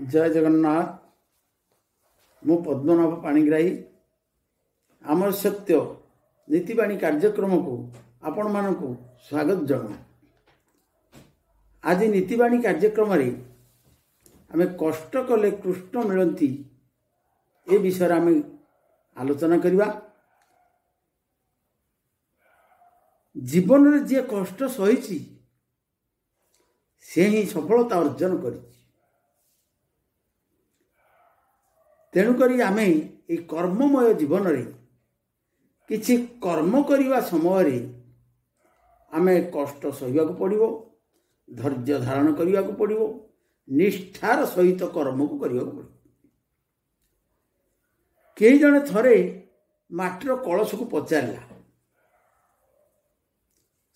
जय जगन्नाथ। मु पद्मनाभ पाणिग्राही आमर सत्य नीतिवाणी कार्यक्रम को आपण मानक स्वागत जन। आज नीतिवाणी कार्यक्रम आम कष्ट कले कृष्ण मिलती ए विषय आम आलोचना करवा। जीवन में जी कष्ट सही से ही सफलता अर्जन कर। तेणुक आम ये कर्ममय जीवन रे किछि कर्म करने समय आम कष्ट सहिया पड़ो, धैर्य धारण करने को पड़ो, निष्ठार सहित कर्म को करने को पड़ो। कई जने थरे माटर कलश को पचारा,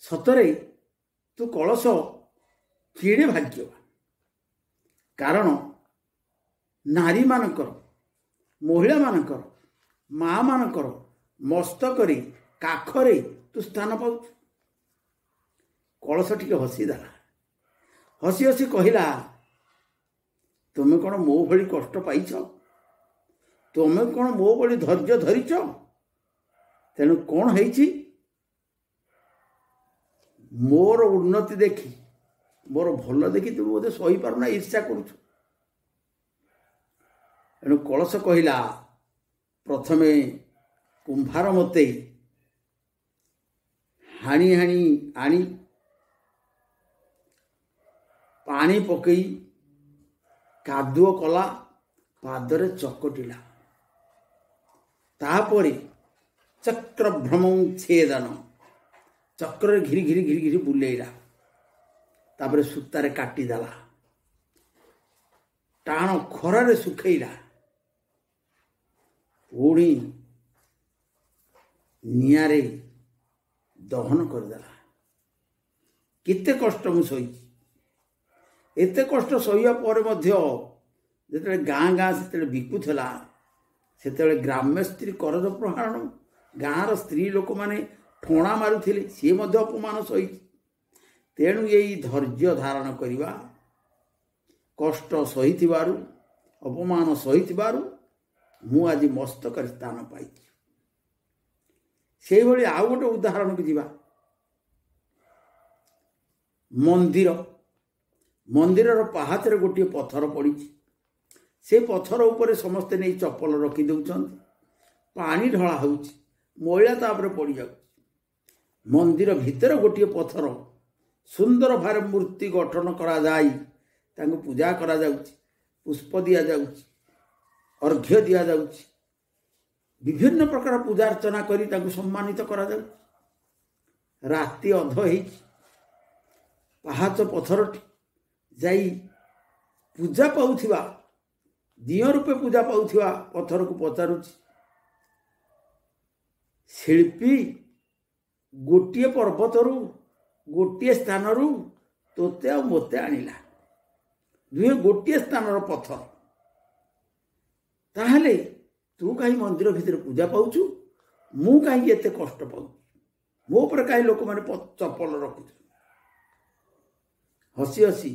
सतरे तू कलश किड़े भाग्यवान, कारण नारी मानकर महिला मानकर माँ मानकर मस्तक काखरे तू स्थान पाऊ। कलश टिके हसीदेला, हसी हसी कहला, तुम्हें कौन मो भली कष्ट पाइछ, तुम्हें कौन मो भली धैर्य धरिच, तेणु कौन है मोर उन्नति देखी मोर भल देखी तुम बोधे सही पारना, ईर्ष्या करुछ। एणु कलश कहला, प्रथमे कुंभार मते हाणी हाणी आनी पानी पकई कादुओ कला, पादरे चकटिला, तापरे चक्र भ्रमं छेदन, चक्र घिरी घिरी घिरी घिरी बुलेला, तापरे सूतारे काटिदेला, टाण खरारे सुखैला, पुणी निआरे दहन करदेला। केते कष्ट मु सही, एते कष्ट सहिया पर मध्य जेते गाँ गाँ से बिकुला, से ग्राम्य स्त्री करज प्रहरण, गाँर स्त्री लोक माने ठोणा मारुथिले, सी मध्य अपमान सही। तेणु यही धैर्य धारण करवा, कष्ट सही अपमान सही मु आज मस्तक स्थान पाई। से भली आउ गोटे उदाहरण को जीवा। मंदिर मंदिर पहाच गोटे पत्थर पड़ी, से पत्थर उपर समस्ते नहीं चप्पल रखी दौरान, पानी ढला हो मैला तापर पड़ जा। मंदिर भितर गोटे पत्थर सुंदर भार मूर्ति गठन करा जाई, तांको पूजा करा जाउछि, पुष्प दिया जाउछि, अर्घ्य दिया जाउछि, विभिन्न प्रकार पूजा अर्चना करी तांको सम्मानित करा जाउछि। राति अध है पहाच पत्थर जाई पूजा पाउथिबा, दिय रूपे पूजा पाउथिबा पत्थर को पचारुछि, शिल्पी गोटे पर्वतरू गोटे स्थानरू तोते आ मोते आनिला, दुहे गोटे स्थानर पत्थर, ताहले तू कहीं मंदिर भितर पूजा पाउछु, मु कहीं एते कष्ट पाऊ, मो पर कहीं लोक माने चप्पल रखुछ। हसी हसी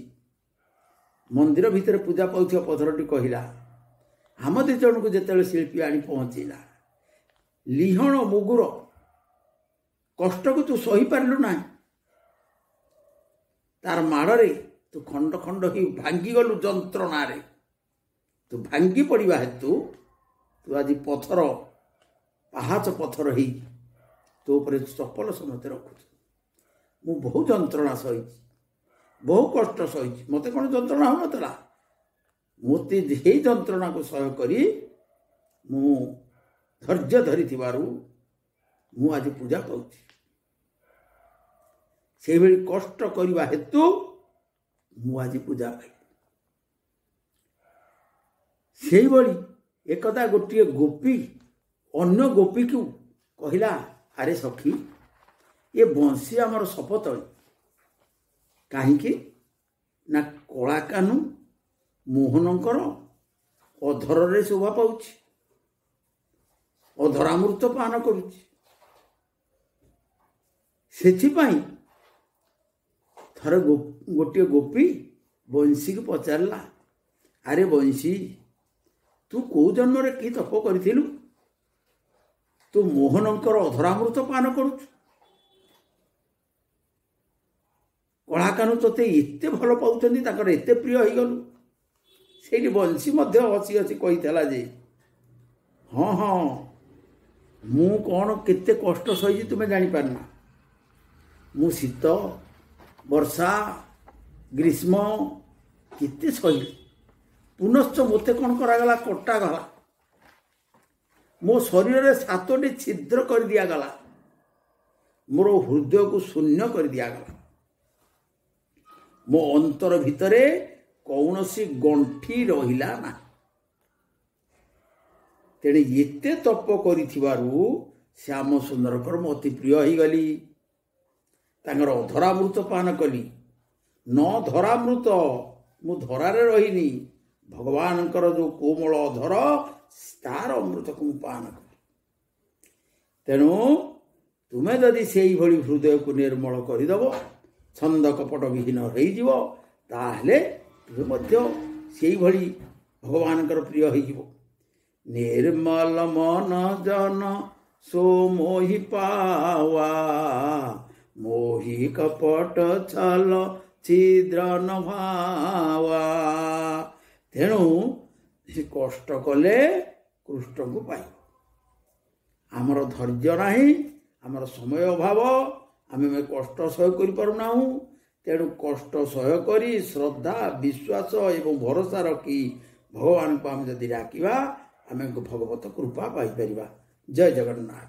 मंदिर भितर पूजा पाउथिया पत्थरटी कहला, हम दि जन को जेतेबेले शिल्पी आनी पहुंचेला, लिहण मुगुर कष्ट को तू सही पारलु ना, तार माड़े तू खंड खंड ही भांगी गलु, जंत्रणार तू भांगी पड़ा हेतु तू आज पत्थर पहाच पत्थर ही तो पर चप्पल समते रखुच। मु बहु जंत्रणा सही, बहु कष्ट सही, मत कौन जंत्रणा हो नतला, मत हे जंत्रणा को सह करी मु धैर्य धरी मु आज पूजा पाउछि। से भली कष्ट करने हेतु मु आज पूजा पाई। से भली एकदा गोटे गोपी अन्य गोपी को कहला, अरे सखी ये बंशी आमर सपतली कहीं ना कला कानू मोहनकर अधर रे शोभा पाउछि, अधरामृत पान करुछि, सेथिपाई थरे गोटे गोपी बंशी को पचारा, ଆରେ ବଂଶୀ, ତୁ କେଉଁ ଜନ୍ମରେ କି ତପ କରିଥିଲୁ? ତୁ ମୋହନଙ୍କର ଅଧରାମୃତ ପାନ କରୁଛୁ। କଳାକାହ୍ନୁ ତୋତେ ଏତେ ଭଲ ପାଉଛନ୍ତି, ତାଙ୍କର ଏତେ ପ୍ରିୟ ହେଇଗଲୁ। ସେଇଠି ବଂଶୀ ମଧ୍ୟ ହସି ହସି କହିଥିଲା ଯେ, ହଁ ହଁ, ମୁଁ କ'ଣ କେତେ କଷ୍ଟ ସହିଛି ତୁମେ ଜାଣିପାରୁନା। ମୁଁ ଶୀତ, ବର୍ଷା, ଗ୍ରୀଷ୍ମ କେତେ ସହିଲି। ପୁନଶ୍ଚ ମୋତେ କ'ଣ କରାଗଲା? କଟାଗଲା। ମୋ ଶରୀରରେ 7ଟି ଛିଦ୍ର କରିଦିଆଗଲା। ମୋର ହୃଦୟକୁ ଶୂନ୍ୟ କରିଦିଆଗଲା। ମୋ ଅନ୍ତର ଭିତରେ କୌଣସି ଗଣ୍ଠି ରହିଲା ନାହିଁ। ତେଣୁ ଏତେ ତପ କରିଥିବାରୁ ଶ୍ୟାମ ସୁନ୍ଦରଙ୍କର ମୁଁ ଅତି ପ୍ରିୟ ହେଇଗଲି। ତାଙ୍କର ଅଧରାମୃତ ପାନ କଲି। ନ ଧରାମୃତ, ମୁଁ ଧରାରେ ରହିନି। ଭଗବାନଙ୍କର ଯେଉଁ କୋମଳ ଅଧର, ତାର ଅମୃତକୁ ମୁଁ ପାନ କଲି। ତେଣୁ ତୁମେ ଯଦି ସେଇଭଳି ହୃଦୟକୁ ନିର୍ମଳ କରିଦେବ, ଛନ୍ଦ କପଟ ବିହୀନ ହେଇଯିବ, ତାହେଲେ ତୁମେ ମଧ୍ୟ ସେଇଭଳି ଭଗବାନଙ୍କର ପ୍ରିୟ ହେଇଯିବ। ନିର୍ମଳ ମନ ଜନ ସୋ ମୋହି ପାୱା, ମୋହି କପଟ ଛଲ ଛିଦ୍ର ନ ଭାୱା। ତେଣୁ ସେ କଷ୍ଟ କଲେ କୃଷ୍ଣଙ୍କୁ ପାଇବ। ଆମର ଧୈର୍ଯ୍ୟ ନାହିଁ, ଆମର ସମୟ ଅଭାବ, ଆମେ କଷ୍ଟ ସହ୍ୟ କରିପାରୁନାହୁଁ। ତେଣୁ କଷ୍ଟ ସହ୍ୟ କରି ଶ୍ରଦ୍ଧା, ବିଶ୍ୱାସ ଏବଂ ଭରସା ରଖି ଭଗବାନଙ୍କୁ ଆମେ ଯଦି ଡାକିବା, ଆମେ ଭଗବତ କୃପା ପାଇପାରିବା। ଜୟ ଜଗନ୍ନାଥ।